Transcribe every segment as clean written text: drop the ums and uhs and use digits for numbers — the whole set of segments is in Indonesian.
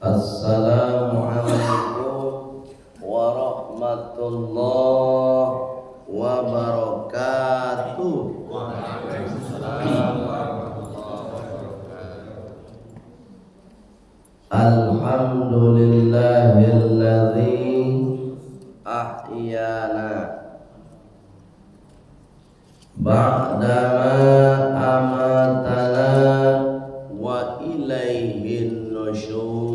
Assalamualaikum warahmatullahi wabarakatuh. Waalaikumsalam warahmatullahi wabarakatuh. Alhamdulillahilladzi ahyana ba'dama amatana wa ilaihin nusyur.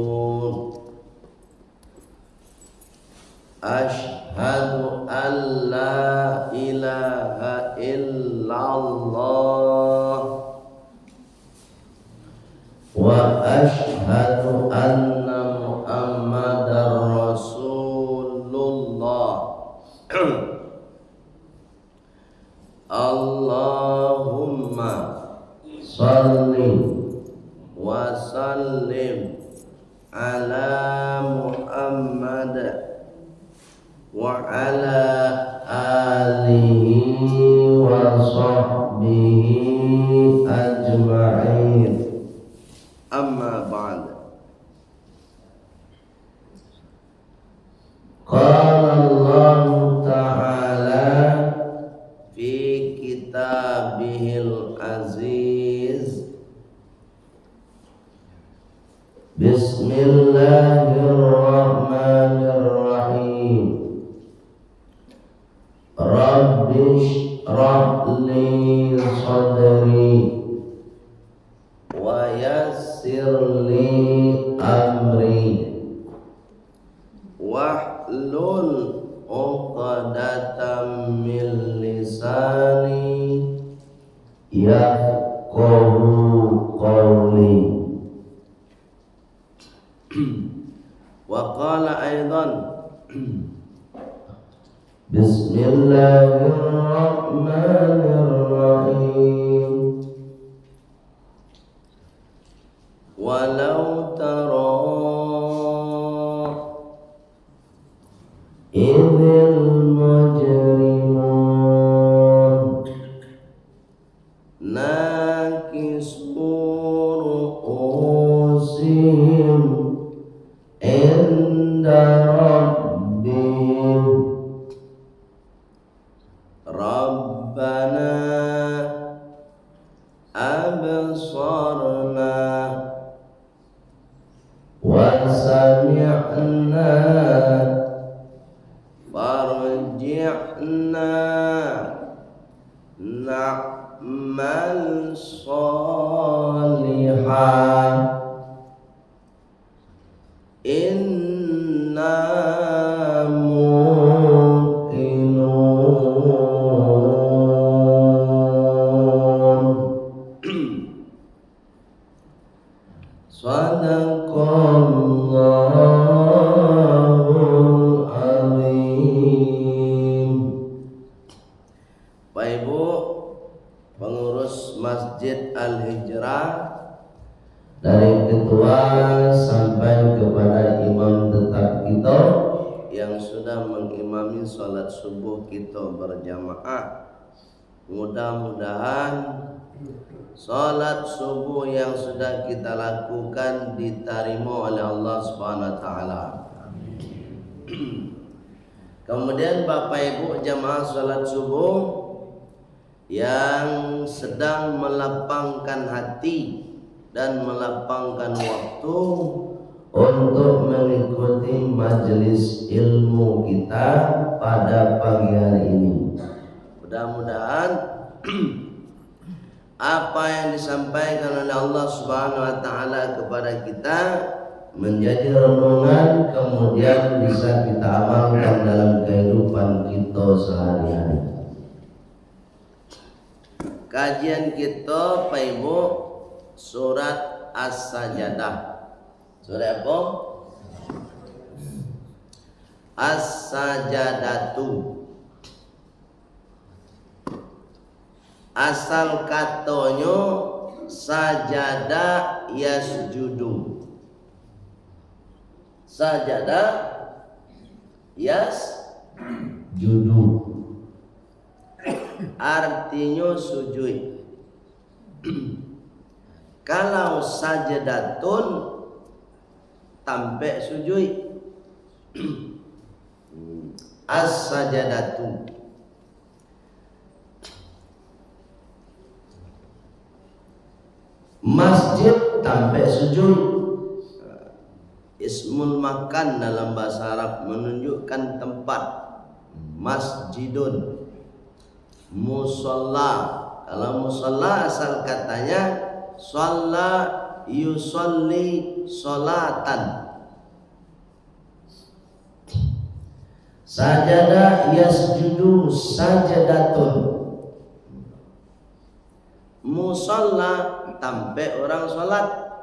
Ashhadu an la ilaha illallah wa ashhadu anna muhammadar rasulullah. Allahumma salli wa sallim ala Muhammad wa ala alihi wa sahbihi ajma'in. Amma ba'd. Qala Allah ta'ala fi kitabihil aziz. Bismillahirrahmanirrahim. Rabbi shrah li sadri wa yassir li amri wahlul 'uqdatam min lisani yafqahu qawli. Wa qala aidan Bismillahirrahmanirrahim. Walau tara idhil mujrimun nakisu ru'usihim inda rabbihim Rabbana absarna wa sami'na farji'na na'mal salihan inna Sadaqallahul azim. Bapak Ibu pengurus Masjid Al-Hijrah, dari ketua sampai kepada imam tetap kita yang sudah mengimami sholat subuh kita berjamaah, mudah-mudahan salat subuh yang sudah kita lakukan diterima oleh Allah Subhanahu wa taala. Kemudian Bapak Ibu jamaah salat subuh yang sedang melapangkan hati dan melapangkan waktu untuk mengikuti majelis ilmu kita pada pagi hari ini. Mudah-mudahan apa yang disampaikan oleh Allah Subhanahu wa taala kepada kita menjadi renungan, kemudian bisa kita amalkan dalam kehidupan kita sehari-hari. Kajian kita Pak Ibu surat As-Sajdah. Surat apa? As-Sajadatu. Asal katanya sajada yasjudu. Sajada yasjudu. Artinya sujud. Kalau sajadatun tampe sujud. As-sajadatu. Masjid tampe sujud. Ismul makan dalam bahasa Arab menunjukkan tempat. Masjidun. Musalla. Kalau musalla asal katanya shalla yusolli sholatan. Sajada yasjudu sajadatun. Musalla tampe orang sholat.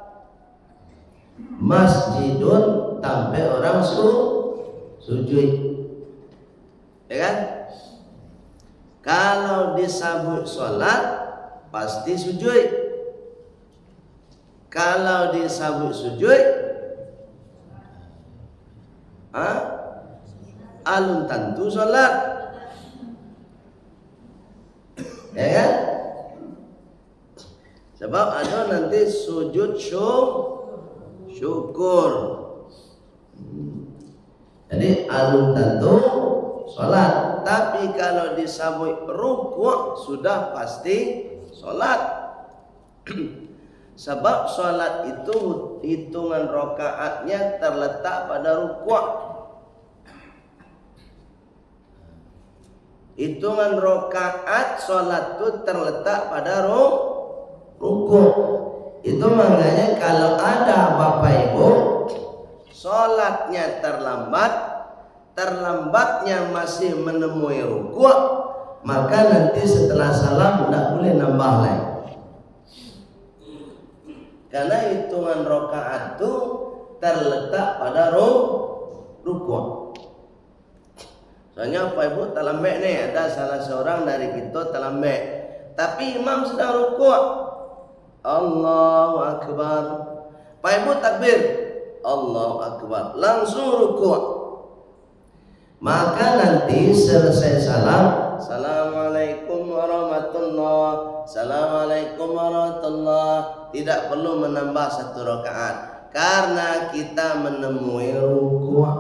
Masjidun tampe orang sujud. Ya kan? Kalau disebut sholat pasti sujud. Kalau disebut sujud, alun tentu sholat. Ya kan? Sebab ada nanti sujud syukur. Jadi alun tentu sholat. Tapi kalau disebut rukuk sudah pasti sholat. Sebab sholat itu hitungan rakaatnya terletak pada rukuk. Hitungan rakaat sholat itu terletak pada rukuk. Itu makanya kalau ada Bapak Ibu sholatnya terlambatnya masih menemui rukuk, maka nanti setelah salam tidak boleh nambah lagi. Karena hitungan rakaat itu terletak pada rukuk. Soalnya Pak Ibu terlambat nih, ada salah seorang dari kita terlambat, tapi imam sedang rukuk. Allahu Akbar. Pak Ibu takbir, Allahu Akbar, langsung rukuk. Maka nanti selesai salam, Assalamualaikum warahmatullah, Assalamualaikum warahmatullah, tidak perlu menambah satu rakaat karena kita menemui rukuk.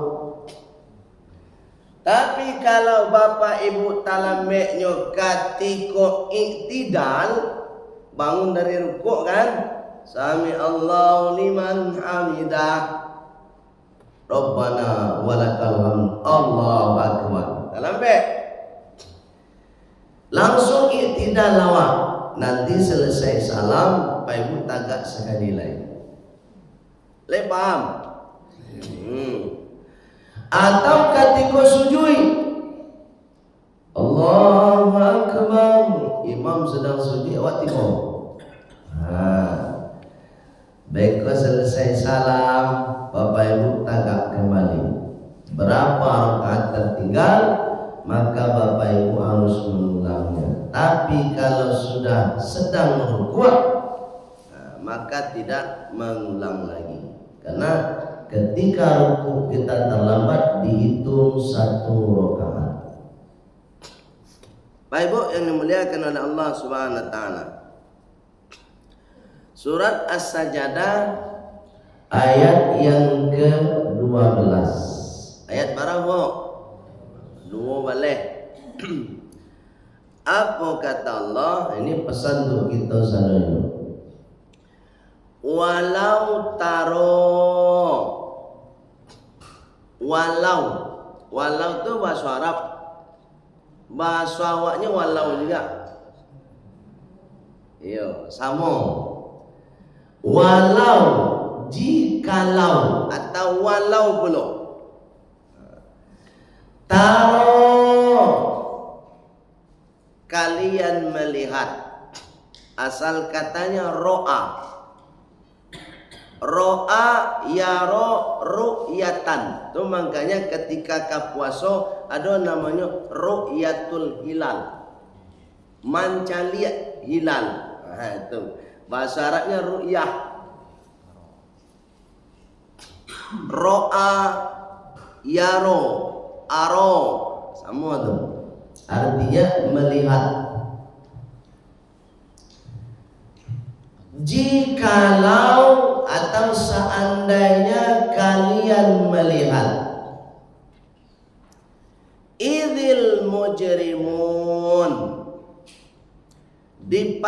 Tapi kalau Bapak Ibu talameknya ketika iktidal, bangun dari rukuk kan, Sami Allahu liman hamidah, Rabbana walakal hamd, Allahu akbar. Lambat. Langsung iktidal lawak. Nanti selesai salam, Pak Ibu tagak sekali lagi. Paham? Atau ketika sujud, Allahu akbar, imam sedang sujud, awak tengok. Baiklah selesai salam, Bapak Ibu tagak kembali. Berapa rakaat tertinggal, maka Bapak Ibu harus mengulangnya. Tapi kalau sudah sedang rukuk, maka tidak mengulang lagi. Karena ketika rukuk kita terlambat dihitung satu rakaat. Bapak Ibu yang dimuliakan oleh Allah Subhanahu wa taala. Surat As-Sajdah ayat yang ke-12. Ayat berapa? 12. Apa kata Allah? Ini pesan untuk kita semuanya. Walau itu bahasa Arab. Bahasa awaknya walau juga. Iya, sama. Walau, jikalau, atau walau belum. Kalian melihat. Asal katanya ro'a. Ro'a yaro ru'yatan. Itu makanya ketika kapuaso ada namanya ru'yatul hilal. Manca lihat hilal. Itu. Bahasa Arabnya ru'yah. Ro'a yaro aro. Sama tuh. Artinya melihat. Jikalau atau seandainya kalian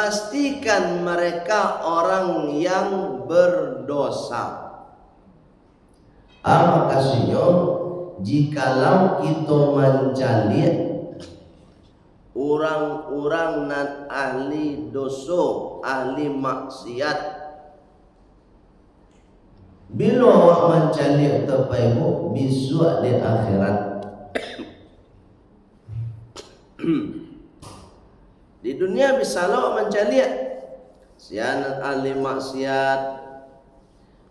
pastikan mereka orang yang berdosa. Makasihnya jikalau kita mencari orang-orang nan ahli dosa, ahli maksiat, bila awak mencari terpaimu bisu di akhirat. Di dunia bisa lo mencari sianat ahli maksiat,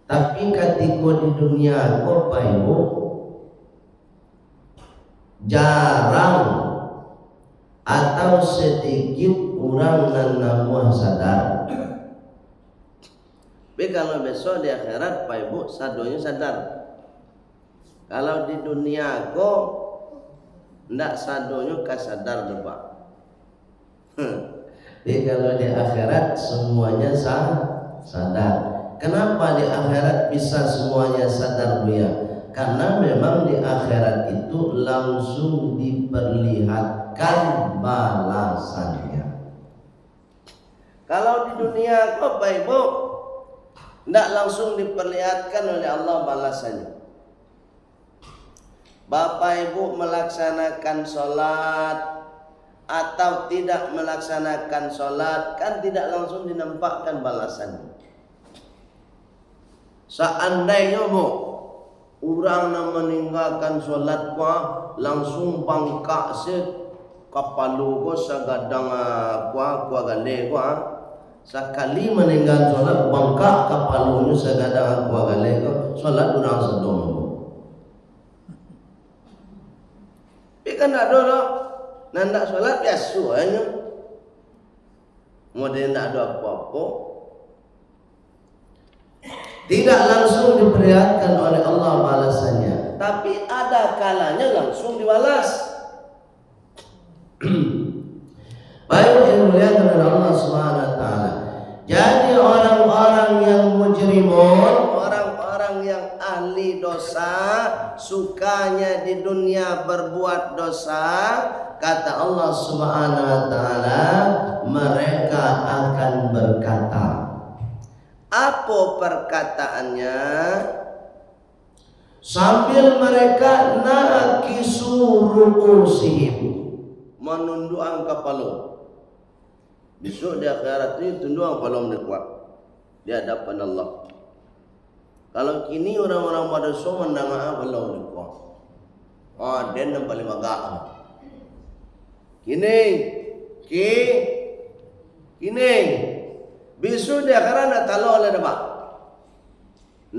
tapi ketika di dunia kau paimu jarang atau sedikit orang yang namuah sadar. Tapi kalau besok di akhirat Pak Ibu sadonya sadar. Kalau di dunia kok ndak sadonya kasadar deh Pak. Jadi kalau di akhirat semuanya sadar. Kenapa di akhirat bisa semuanya sadar Bu ya? Karena memang di akhirat itu langsung diperlihatkan balasannya. Kalau di dunia Bapak Ibu tidak langsung diperlihatkan oleh Allah balasannya. Bapak Ibu melaksanakan sholat atau tidak melaksanakan sholat, kan tidak langsung dinampakkan balasannya. Seandainya Bu, orang yang meninggalkan sholat langsung bangkak se kapalu ko sa gadang kwa gale ko sekali meninggal sholat bangkak kapalunya sa gadang kwa gale ko sholat orang sedong. Tapi kan ada loh nanda sholat biasa aja, model tidak ada apa-apa, tidak langsung diperlihatkan oleh Allah balasannya, tapi ada kalanya langsung dibalas. Baik yang dimuliakan oleh Allah Subhanahu wa taala. Jadi orang-orang yang mujrimun, orang-orang yang ahli dosa, sukanya di dunia berbuat dosa, kata Allah Subhanahu wa taala, mereka akan berkata. Apa perkataannya? Sambil mereka nakisu ru'usihim, menundukkan kepala. Besok di akhirat ini tundukkan kepala mereka di hadapan Allah. Kalau kini orang-orang pada so mendengar kepala mereka, dan yang paling agak. Kini besok di akhirat nak talok oleh apa?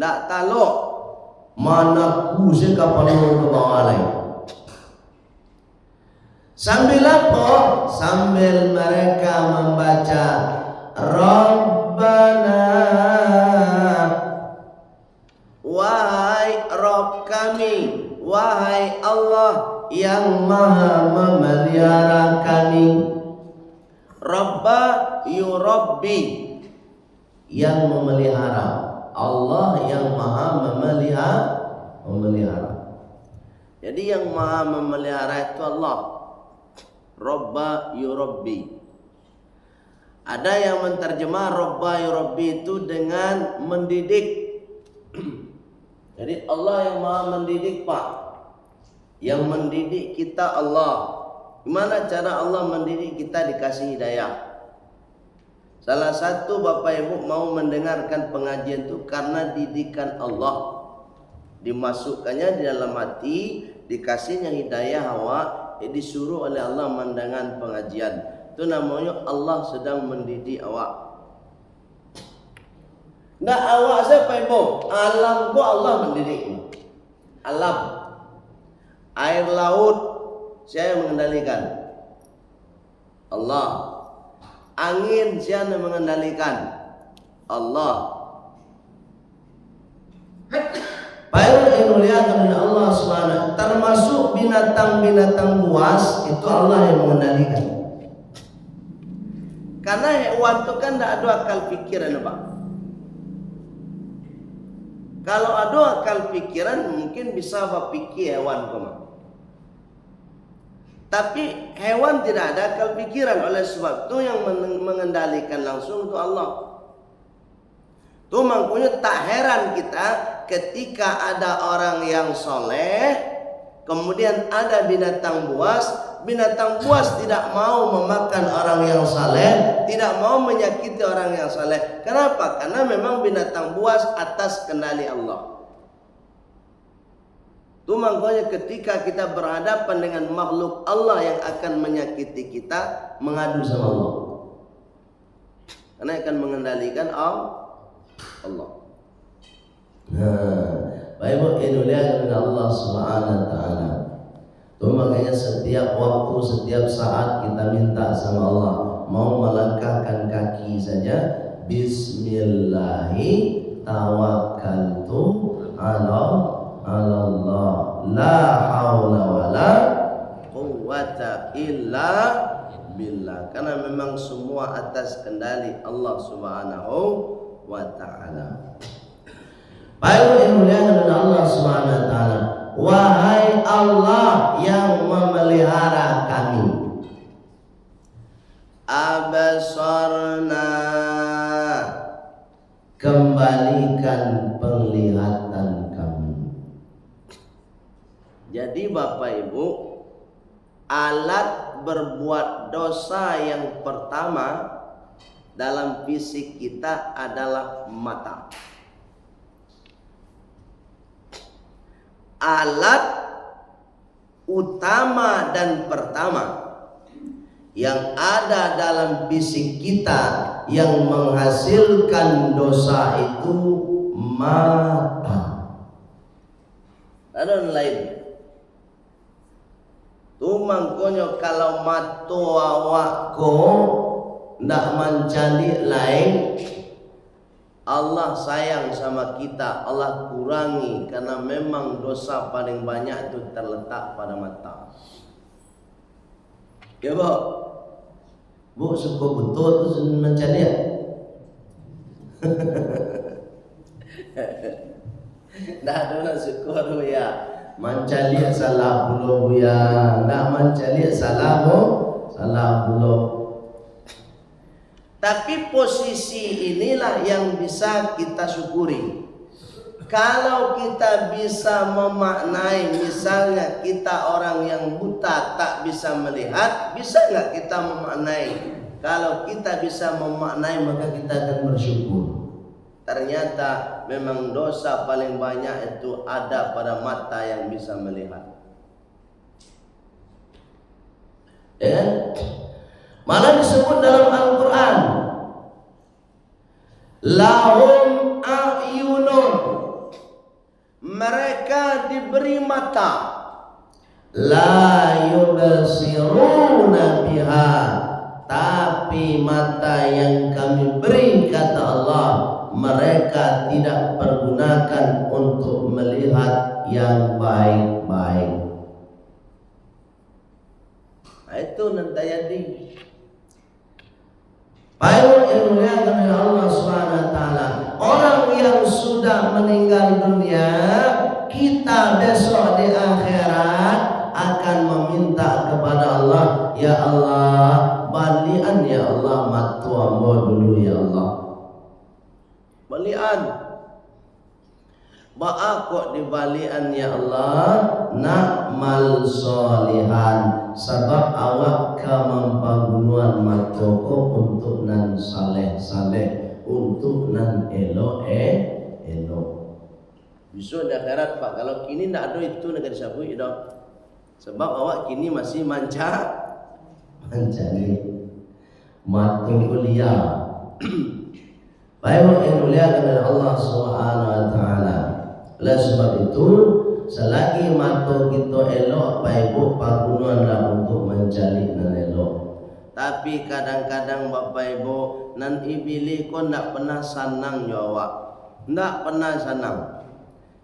Nak talok mana kusi kapal ke bawah lain. Sambil apa? Sambil mereka membaca Rabbana, wahai Rabb kami, wahai Allah yang maha memelihara kami. Rabba yurabbi, yang memelihara. Allah yang maha memelihara. Jadi yang maha memelihara itu Allah. Rabba yurabbi. Ada yang menterjemah Rabba yurabbi itu dengan mendidik. Jadi Allah yang maha mendidik Pak. Yang mendidik kita Allah. Gimana cara Allah mendidik kita dikasih hidayah? Salah satu Bapak Ibu mau mendengarkan pengajian itu karena didikan Allah. Dimasukkannya di dalam hati, dikasihnya hidayah awak, disuruh oleh Allah mendengar pengajian. Itu namanya Allah sedang mendidik awak. Nah awak siapa Ibu? Alam ku Allah mendidikmu. Alam, air laut, siapa yang mengendalikan? Allah. Angin siapa yang mengendalikan? Allah. Baik yang dimuliakan oleh Allah SWT, termasuk binatang-binatang buas itu Allah yang mengendalikan. Karena hewan itu kan tidak ada akal pikiran Pak. Kalau ada akal pikiran mungkin bisa berpikir hewan koma. Tapi hewan tidak ada akal pikiran, oleh sebab itu yang mengendalikan langsung itu Allah. Itu makanya tak heran kita ketika ada orang yang soleh, kemudian ada binatang buas. Binatang buas tidak mau memakan orang yang saleh, tidak mau menyakiti orang yang saleh. Kenapa? Karena memang binatang buas atas kendali Allah. Itu makanya ketika kita berhadapan dengan makhluk Allah yang akan menyakiti kita, mengadu sama Allah. Karena akan mengendalikan Allah. Nah, Bapak Ibu dengan Allah Subhanahu wa taala. Itu makanya setiap waktu, setiap saat kita minta sama Allah, mau melangkahkan kaki saja, bismillahi tawakkaltu ala Allah, la haula wala quwwata illa billah. Karena memang semua atas kendali Allah Subhanahu wa taala. Baik dimuliakan oleh Allah Subhanahu wa taala. Wahai Allah yang memelihara kami, abasarna, kembalikan penglihatan kami. Jadi Bapak Ibu, alat berbuat dosa yang pertama dalam fisik kita adalah mata. Alat utama dan pertama yang ada dalam fisik kita yang menghasilkan dosa itu mata. Ada lain. Tumangkonyo kalau mata awakko ndak mencari lain, Allah sayang sama kita, Allah kurangi karena memang dosa paling banyak itu terletak pada mata. Ya Bu, suka betul tu mencari ya? Dah ada nak suka tu ya. Mencari salah puluh ya, ndak mencari salah puluh. Tapi posisi inilah yang bisa kita syukuri. Kalau kita bisa memaknai, misalnya kita orang yang buta tak bisa melihat, bisa nggak kita memaknai? Kalau kita bisa memaknai, maka kita akan bersyukur. Ternyata memang dosa paling banyak itu ada pada mata yang bisa melihat. Ya? Malah disebut dalam Al-Quran, lahum a'yunun, mereka diberi mata, la yubsiruna biha, tapi mata yang kami beri, kata Allah, mereka tidak pergunakan untuk melihat yang baik-baik. Nah, itu nanti jadi. Baik yang dimuliakan oleh Allah Subhanahu wa taala, orang yang sudah meninggal dunia, kita besok di akhirat akan meminta kepada Allah, ya Allah, balian ya Allah matu ambo dulu ya Allah. Balian. Ba'a kok dibalian ya Allah, na'mal solihan, sebab awak ka mampagunuan matoko untuk nan saleh-saleh, untuk nan elo. Besok di akhirat Pak, kalau kini ndak ada itu negara sabu itu. Sebab awak kini masih mencari matu kuliah. Baik yang mulia kepada Allah Subhanahu wa taala. Oleh sebab itu, selagi mata kita elok, baik pagunuan lah untuk mencari nan elok. Tapi kadang-kadang Bapak Ibu, nan ibili ko ndak pernah sanang jawab, ndak pernah sanang.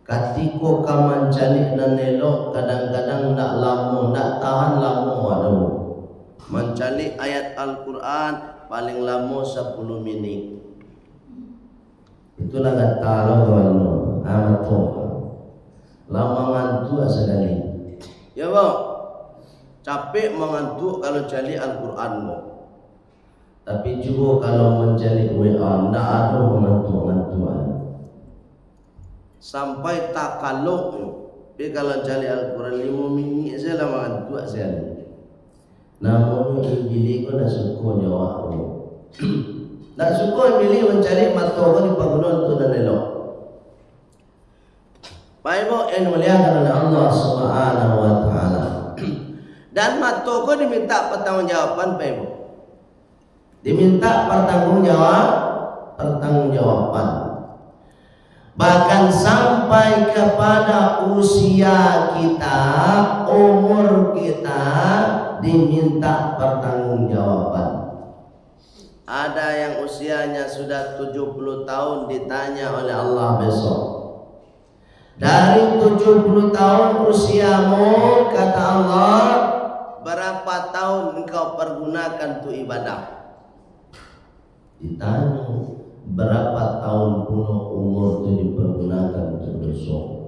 Katiko ka mencari nan elok, kadang-kadang ndak lama, ndak tahan lama waduh. Mencari ayat Al-Quran paling lama 10 menit. Itulah kata Allah amat lama ngantuk sekali. Ya Pak. Capek mengantuk kalau jali Al-Quran mo. Tapi juga kalau menjali WA, ndak ada mengantuk-ngantuan. Sampai tak kalok. Tapi kalau jali Al-Quran 5 minit saya lah mengantuk saya. Namun Ibili ko nak suko jawab ko. Nak suko Ibili mencari mata ko di pagulon tu dan elok. Baik yang muliakan oleh Allah Subhanahu wa taala. Dan mata ko diminta pertanggungjawaban Baik. Diminta pertanggungjawaban. Bahkan sampai kepada usia kita, umur kita diminta pertanggungjawaban. Ada yang usianya sudah 70 tahun ditanya oleh Allah besok. Dari 70 tahun usiamu, kata Allah, berapa tahun engkau pergunakan untuk ibadah? Ditanya, berapa tahun pula umur itu dipergunakan untuk dosa?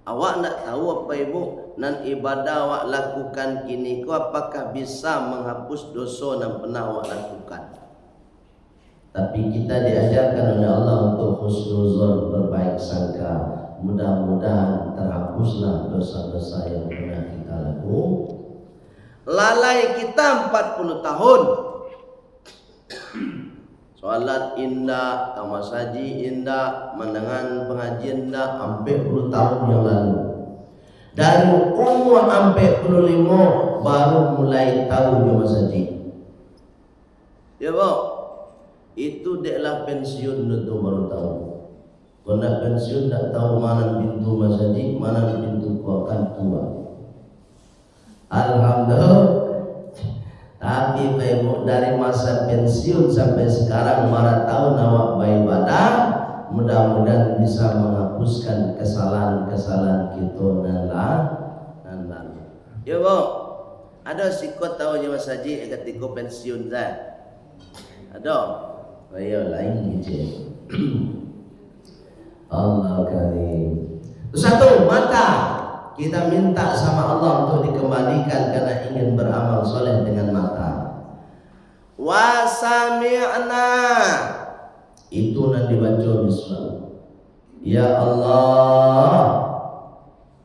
Awak nak tahu apa ibu? Nan ibadah awak lakukan kini ku apakah bisa menghapus dosa yang pernah awak lakukan? Tapi kita diajarkan oleh Allah untuk husnuzon, berbaik sangka. Mudah-mudahan terhapuslah dosa-dosa yang pernah kita lakukan. Lalai kita 40 tahun. Salat indah, tamasaji indah, mendengar pengajian indah hampir 10 tahun yang lalu. Dari umur hampir 45 baru mulai tahu tamasaji. Ya Pak, itu deklah pensiun itu baru tahu. Kalau nak pensiun tak tahu mana pintu masaji, mana pintu kuakan tua. Alhamdulillah. Tapi Ibu dari masa pensiun sampai sekarang marah tahun awak beribadah, mudah-mudahan bisa menghapuskan kesalahan-kesalahan kita dan lalu. Ya Bu, ada sikot tahu je Mas Haji ketika pensiun saya. Ada. Ayo lain je. Allah karim. Satu, mata. Kita minta sama Allah untuk dikembalikan karena ingin beramal soleh dengan mata. Wa sami'na, itu nanti dibaca bismillah. Ya Allah,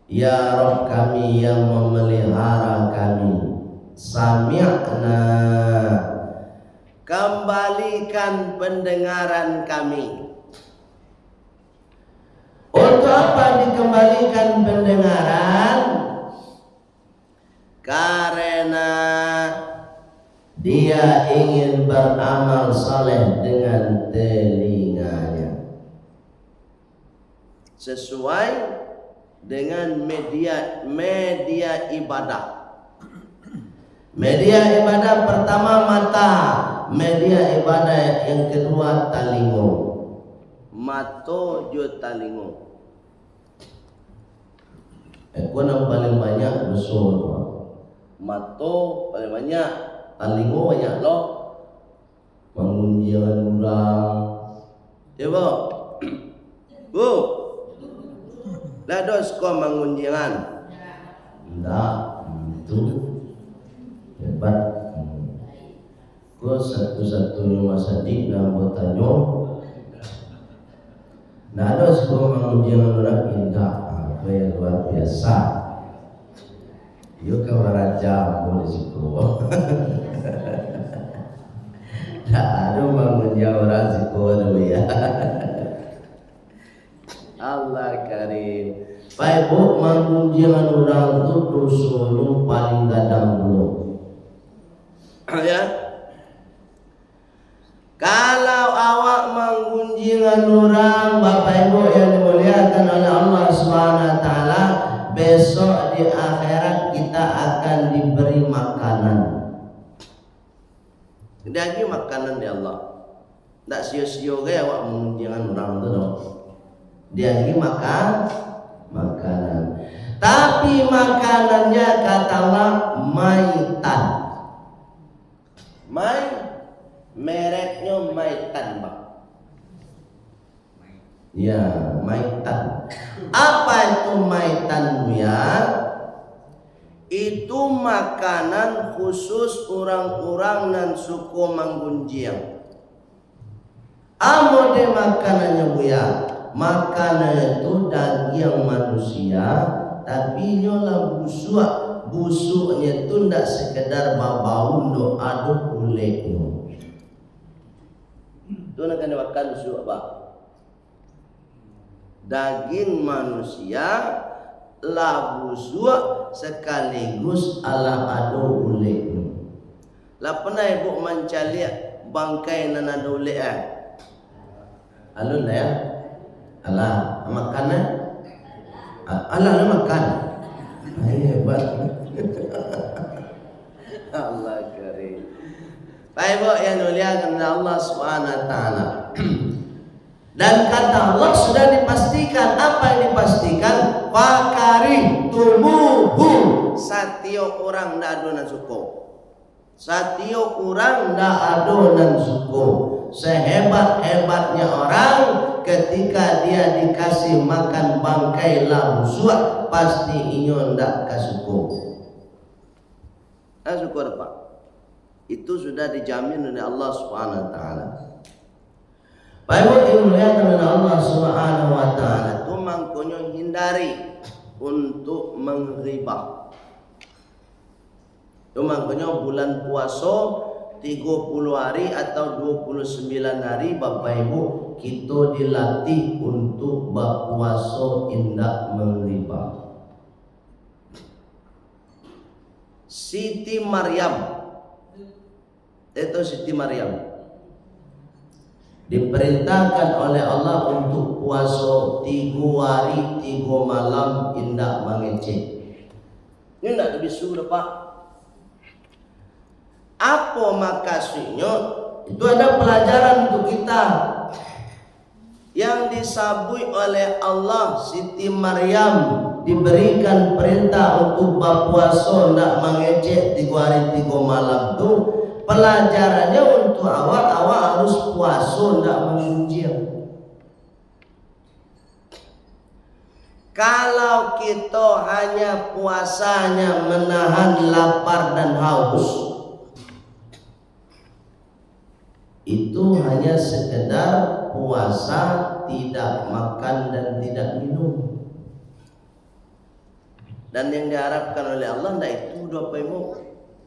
ya Rabb kami yang memelihara kami, sami'na, kembalikan pendengaran kami. Untuk apa dikembalikan pendengaran? Karena dia ingin beramal saleh dengan telinganya, sesuai dengan media ibadah. Media ibadah pertama mata, media ibadah yang kedua talingo. Mato jo talingo. Aku yang paling banyak besar. Mato paling banyak, talingo banyak loh. Pengunjian orang. Ya Bu. Bu. Dah dos kau mengunjian. Enggak, itu hebat. Kau satu-satunya masa di nak tanya. Nah ada sebuah mengujian orang indah, apa yang luar biasa. Yuk kau raja boleh sekolah. Nah ada mengujian orang sekolah tu ya. Allah karim. Baik Bu, mengujian orang tu dosa paling gadang dulu. Ya. Kalau awak menggunjingan orang, Bapak Ibu yang dimuliakan oleh Allah Subhanahu wa taala, besok di akhirat kita akan diberi makanan. Dagi makanan di Allah. Tak sia-sia ke awak menggunjingan orang tu dong. Dia lagi makan makanan. Tapi makanannya kata Allah maitan. Mereknya maitan, Pak. Ya, maitan. Apa itu maitan ya? itu makanan khusus orang-orang nan suku Manggunjiang. Amode makanannya buya, makanan itu daging manusia, tapi nyola busuknya itu ndak sekedar babaun do ado kulitnya. Itu nak kena makan busuk apa? Daging manusia lah busuk sekaligus ala ado uleknya. Lah pernah ibu mencaliak bangkai nan ado ulek alun ya? Alah makan alah makan. Hebat. Allah karim. Baik bu yang muliakan Allah Subhanahu wa taala. Dan kata Allah sudah dipastikan. Apa yang dipastikan? Fakari tumuhu. Satio orang ndak adonan suku. Satio orang ndak adonan suku. Sehebat-hebatnya orang, ketika dia dikasih makan bangkai labusua, pasti inyo ndak kasuku. Syukur Pak. Itu sudah dijamin oleh Allah Subhanahu wa taala. Baik dimuliakan oleh Allah Subhanahu wa taala, tu mangkonyo hindari untuk mengribah. Tu mangkonyo bulan puasa 30 hari atau 29 hari Bapak Ibu kita dilatih untuk berpuasa indak mengribah. Siti Maryam, itu Siti Maryam diperintahkan oleh Allah untuk puasa 3 hari 3 malam indak mengecek. Ini tidak lebih sudah Pak. Apa makasihnya? Itu ada pelajaran untuk kita. Yang disabui oleh Allah, Siti Maryam diberikan perintah untuk berpuasa tidak mengecek 3 hari 3 malam itu. Pelajarannya untuk awak harus puasa tidak mengunjil. Kalau kita hanya puasanya menahan lapar dan haus, itu hanya sekedar puasa, tidak makan dan tidak minum. Dan yang diharapkan oleh Allah tidak itu Bapak Ibu.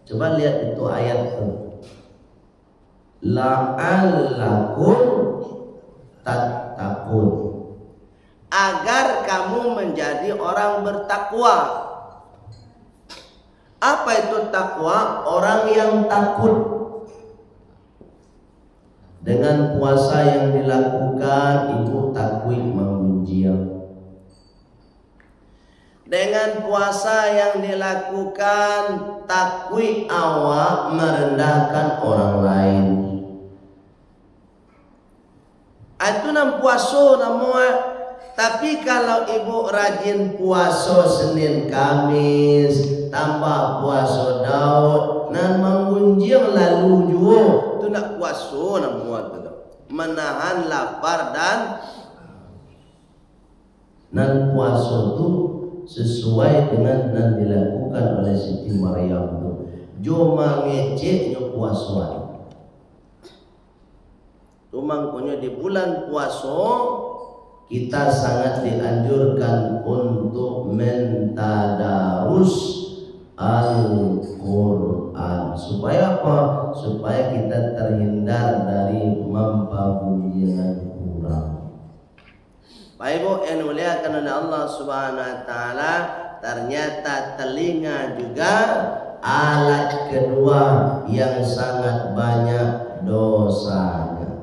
Coba lihat itu ayat itu. La'allakum tattaqun. Agar kamu menjadi orang bertakwa. Apa itu takwa? Orang yang takut. Dengan puasa yang dilakukan itu takwid mengunjiang. Dengan puasa yang dilakukan takwid awak merendahkan orang lain. Itu nam puasa namanya. Tapi kalau ibu rajin puasa Senin Kamis, tambah puasa Daud, nan mengunjung lalu juga, itu nak puasa namanya tu. Menahan lapar dan puasa itu sesuai dengan yang dilakukan oleh Siti Maryam itu. Cuma ngeceknya puasa. Cuma punya di bulan puasa kita sangat dianjurkan untuk mentadarus Al-Quran. Supaya apa? Supaya kita terhindar dari membabunyian kurang. Baik Ibu yang dimuliakan oleh Allah Subhanahu wa taala, ternyata telinga juga alat kedua yang sangat banyak dosanya.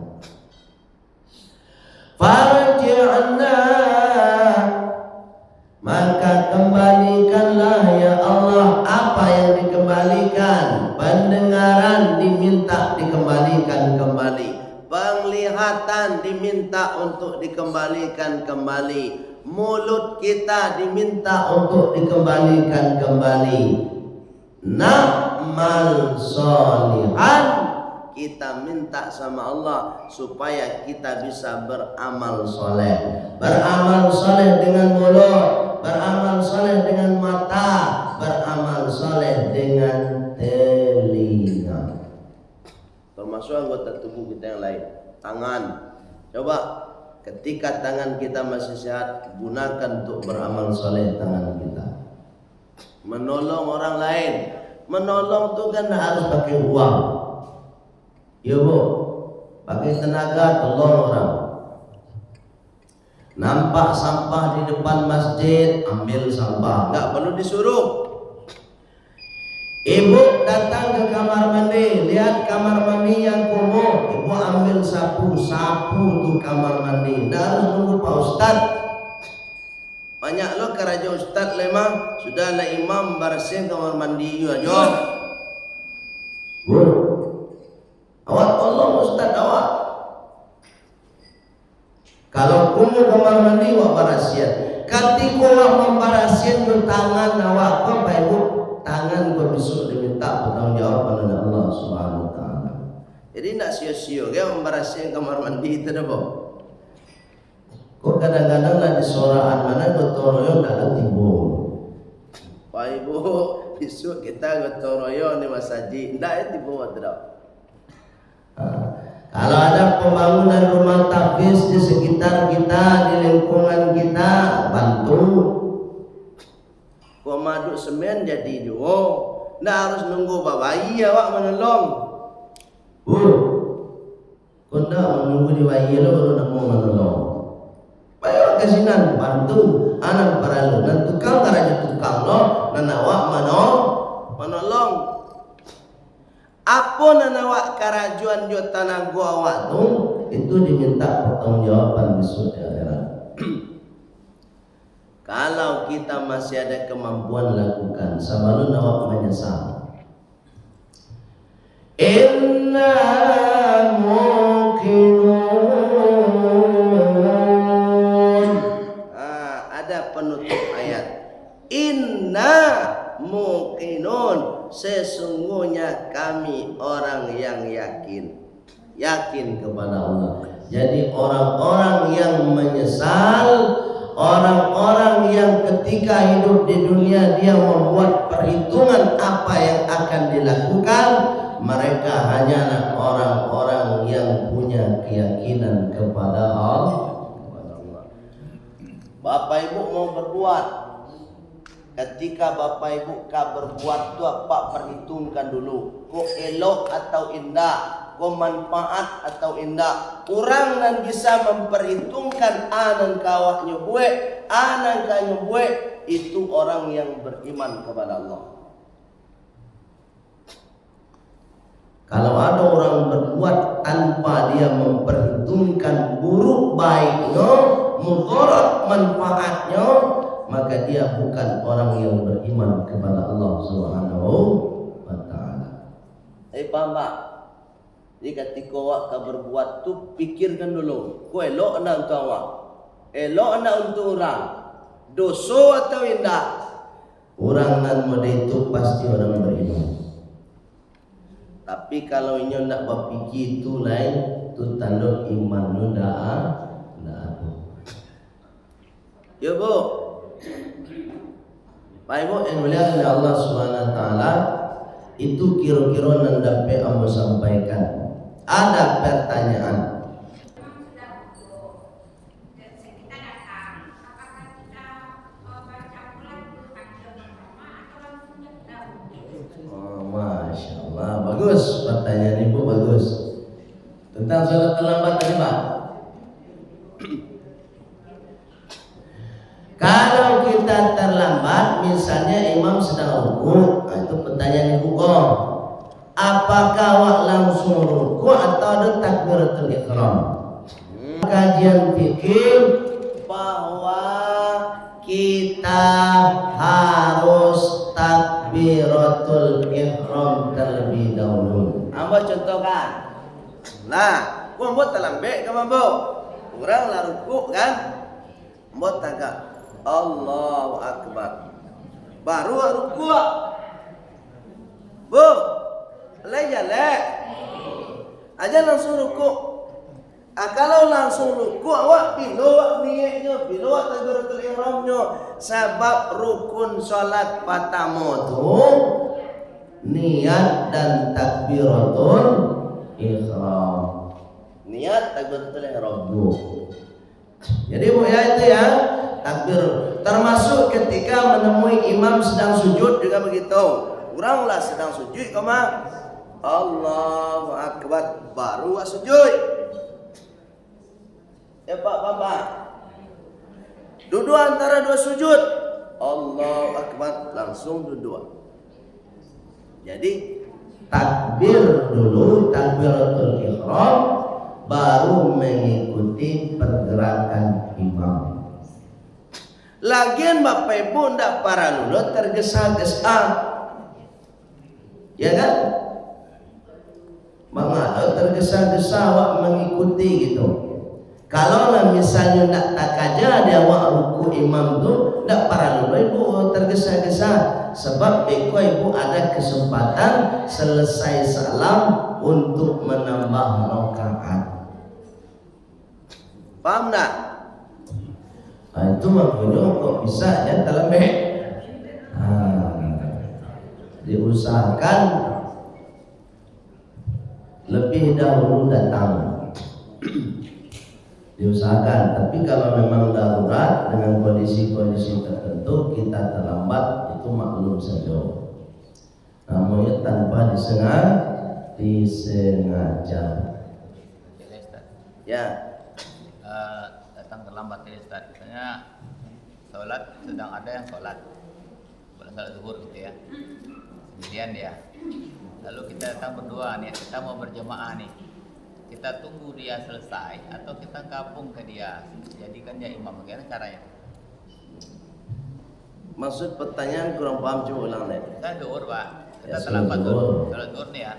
Farji'na, maka kembalikanlah ya Allah. Apa yang dikembalikan? Pendengaran diminta dikembalikan kembali. Penglihatan diminta untuk dikembalikan kembali. Mulut kita diminta untuk dikembalikan kembali. Na'mal sholihan, kita minta sama Allah supaya kita bisa beramal soleh. Beramal soleh dengan mulut, beramal soleh dengan mata, beramal soleh dengan telinga. Termasuk anggota tubuh kita yang lain, tangan. Coba ketika tangan kita masih sehat, gunakan untuk beramal soleh tangan kita. Menolong orang lain. Menolong itu kan harus pakai uang. Ya bu, pakai tenaga tolong orang. Nampak sampah di depan masjid, ambil sampah, nggak perlu disuruh. Ibu datang ke kamar mandi, lihat kamar mandi yang kumuh, ibu ambil sapu tuh kamar mandi. Nggak harus nunggu Pak Ustadz. Banyak lo keraja Ustadz lemah, sudahlah imam bersih kamar mandi aja. Bu, awak tolong Ustadz awak. Kalau kumuh kamar mandi awak barasiat. Ketika awak membarasiat ke tangan awak, apa ibu? Tangan kau besok diminta pertanggungjawaban oleh Allah Subhanahu Wa Taala. Jadi nak sia-sia dia membarasiat kamar mandi itu dah boh. Kok kadang-kadang lagi soraan mana gotoroyo tak ada timbul. Pak ibu, besok kita gotoroyo di masjid, ndak ya timbul tidak. Kalau ada pembangunan rumah tahfiz di sekitar kita, di lingkungan kita, bantu. Kau madu semen jadi dua, ndak harus nunggu bayi awak menolong. Kau ndak menunggu di bayi lo baru nak mau menolong. Bayo kasinan bantu anak paralu dan tukang karaja tukang lo nanawak menolong. Apa nanawak karajuan jo tanah gua awak tu itu diminta pertanggungjawaban besok di akhirat. Kalau kita masih ada kemampuan lakukan, sabalun awak menyesal. Inna muqinun. Ada penutup ayat. Inna muqinun. Sesungguhnya kami orang yang yakin kepada Allah. Jadi orang-orang yang menyesal, orang-orang yang ketika hidup di dunia dia membuat perhitungan apa yang akan dilakukan, mereka hanyalah orang-orang yang punya keyakinan kepada Allah. Bapak Ibu mau berbuat, ketika Bapak Ibu berbuat tu apa, perhitungkan dulu. Kok elok atau indah, kok manfaat atau indah. Orang nan bisa memperhitungkan anan kawaknya buat, anan kanya buat, itu orang yang beriman kepada Allah. Kalau ada orang berbuat tanpa dia memperhitungkan buruk baiknya, mudarat manfaatnya, maka dia bukan orang yang beriman kepada Allah Subhanahu wa Ta'ala. Paham tak? Jadi ketika awak berbuat tu pikirkan dulu, kau elok nak untuk awak, elok nak untuk orang, dosa atau indah. Orang nan mode itu pasti orang beriman. Tapi kalau inyo nak berfikir itu lain, tu tanda iman nu dah ada. Ya bu, Pak Ibu yang mulia oleh Allah Subhanahu Wa Taala, itu kira-kira nan dapat ambo sampaikan. Ada pertanyaan. Masya Allah, bagus pertanyaan Ibu, bagus. Tentang sholat terlambat tadi Pak. Kalau kita terlambat, misalnya imam sedang ruku, itu pertanyaan Ibu kok. Apakah awak langsung ruku atau ada takbiratul ihram? Kajian fikih bahwa kita harus takbiratul ihram terlebih dahulu. Ambo contohkan. Nah, gua buat terlambat kan ambo. Orang lah ruku kan? Ambo tagak Allahu Akbar. Baru ruku. Bu, leh. Aja langsung ruku. Kalau langsung ruku awak bila niatnya, bila takbiratul ihramnya, sebab rukun salat pertama tu niat dan takbiratul ihram. Niat takbiratul ihram dulu. Jadi bu ya itu ya takbir, termasuk ketika menemui imam sedang sujud juga begitu. Oranglah sedang sujud, koma Allahu Akbar baru sujud. Ya Pak Bapak, duduk antara dua sujud, Allahu Akbar langsung duduk. Jadi takbir dulu, takbiratul ihram, baru mengikuti pergerakan imam. Lagian Bapak Ibu ndak para lulu tergesa-gesa, ya kan? Mengapa tergesa-gesa awak mengikuti gitu? Kalau misalnya nak tak aja dia awak ruku imam tu, tak para lulu ibu tergesa-gesa, sebab ibu ada kesempatan selesai salam untuk menambah rakaat. Paham tak? Nah, itu makanya kok bisa ya terlebih. Diusahakan lebih dahulu datang. Diusahakan, tapi kalau memang darurat dengan kondisi-kondisi tertentu kita terlambat, itu maklum saja. Namun tanpa disengaja. Ya. Datang terlambat ya Ustaz. Misalnya sholat sedang ada yang sholat zuhur gitu ya. Sendirian dia. Lalu kita datang berdua nih, kita mau berjemaah nih. Kita tunggu dia selesai atau kita gabung ke dia, jadikan dia imam. Bagaimana caranya? Maksud pertanyaan kurang paham, coba ulang deh. Saya zuhur Pak, kita Ya, terlambat zuhur. sholat zuhur nih ya.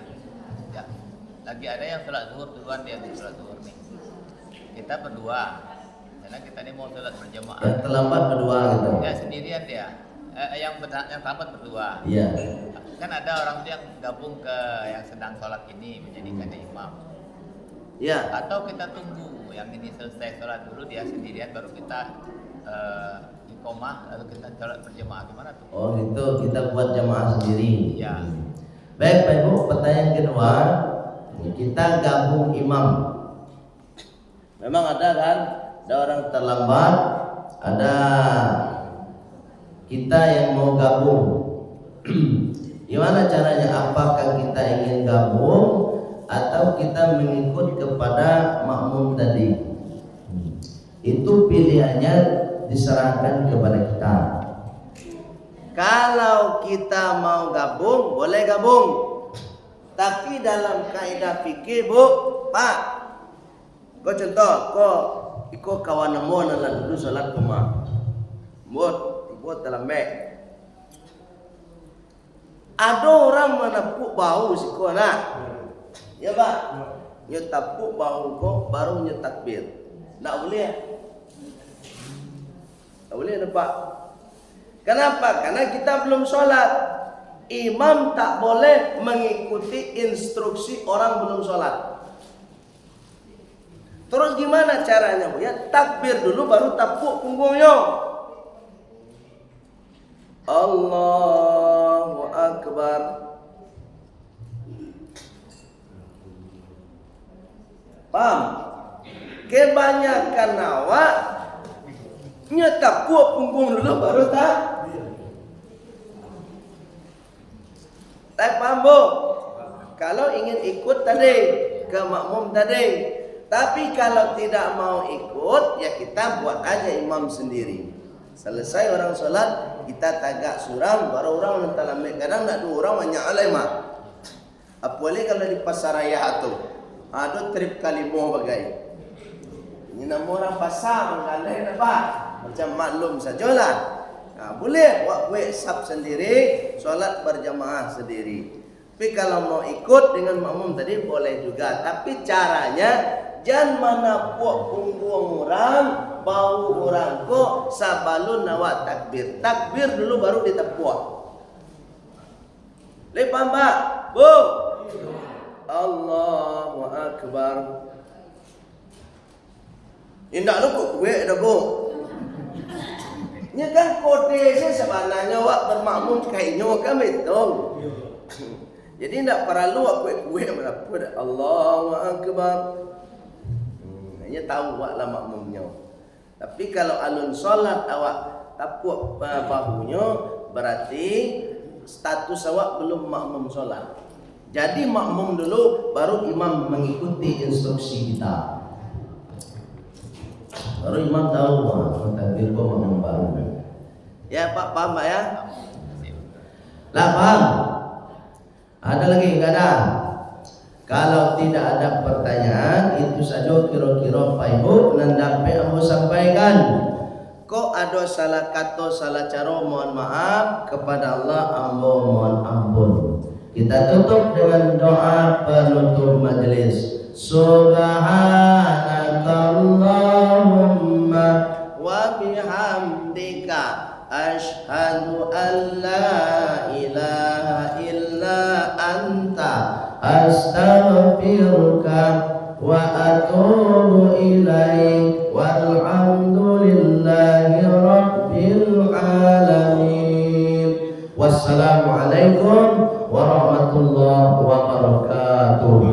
Ya. Lagi ada yang sholat zuhur duluan, dia sholat zuhur nih. Kita berdua, karena kita ini mau sholat berjamaah. Yang terlambat berdua gitu. Ya sendirian dia. Yang terlambat berdua. Iya. Kan ada orang yang gabung ke yang sedang sholat ini menjadikan dia imam. Ya. Atau kita tunggu yang ini selesai sholat dulu, dia sendirian, baru kita iqomah, lalu kita sholat berjamaah. Gimana tuh? Oh gitu, kita buat jamaah sendiri. Ya. Baik Pak Ibu, pertanyaan kedua, kita gabung imam. Memang ada kan, ada orang terlambat, ada kita yang mau gabung. Gimana caranya? Apakah kita ingin gabung atau kita mengikut kepada makmum tadi? Itu pilihannya diserahkan kepada kita. Kalau kita mau gabung, boleh gabung. Tapi dalam kaidah fikih, Bu, Pak, kau contoh, kau ikut kawan nemo nalan dulu salat koma. Buat dalam mek. Ada orang menepuk bahu si kau nak. Ya Pak, nyetapuk bahu kau baru nyetakbir. Tak boleh. Tak boleh Pak. Kenapa? Karena kita belum sholat. Imam tak boleh mengikuti instruksi orang belum sholat. Terus gimana caranya Bu? Ya takbir dulu baru tapuk punggungnya. Allahu Akbar. Paham? Kebanyakan awak nyetapuk punggung dulu baru tak. Tak paham Bu? Kalau ingin ikut tadi ke makmum tadi, tapi kalau tidak mau ikut, ya kita buat aja imam sendiri. Selesai orang sholat, kita tagak surang, baru orang menentang lambat. Kadang nak dua orang banyak alemah. Apalagi kalau di pasar raya tu, ada trip kalimo bagai. Ini nama orang pasar, mengalih apa? Macam maklum sajalah. Nah, boleh buat sab sendiri, sholat berjamaah sendiri. Tapi kalau mau ikut dengan makmum tadi boleh juga. Tapi caranya jangan menapuk punggung orang, bau orang kok sabalun nawak takbir. Takbir dulu baru ditepuk. Lepas Pak, Bu. Allahu Akbar. Indak lu kok gue dah bu. Nya kan kode saya sebenarnya wak bermakmum kayaknya kan betul. Jadi tidak perlu gue berapa Allahu Akbar. Hanya tahu wak lah makmumnya. Tapi kalau alun solat awak tapuk bahunya berarti status awak belum makmum solat. Jadi makmum dulu baru imam mengikuti instruksi kita. Baru imam tahu takbir kok makmum baru. Ya Pak, paham Pak ya? Lah paham? Ada lagi enggak ada? Kalau tidak ada pertanyaan, itu saja kira-kira Pak Ibu nandape ambo sampaikan. Kok ada salah kata, salah cara, mohon maaf kepada Allah, ambo mohon ampun. Kita tutup dengan doa penutup majelis. Subhanakallahumma wa bihamdika asyhadu an la ilaha illa anta astaghfiruka wa atubu ilaik walhamdulillahi rabbil alamin. Wassalamualaikum warahmatullahi wabarakatuh.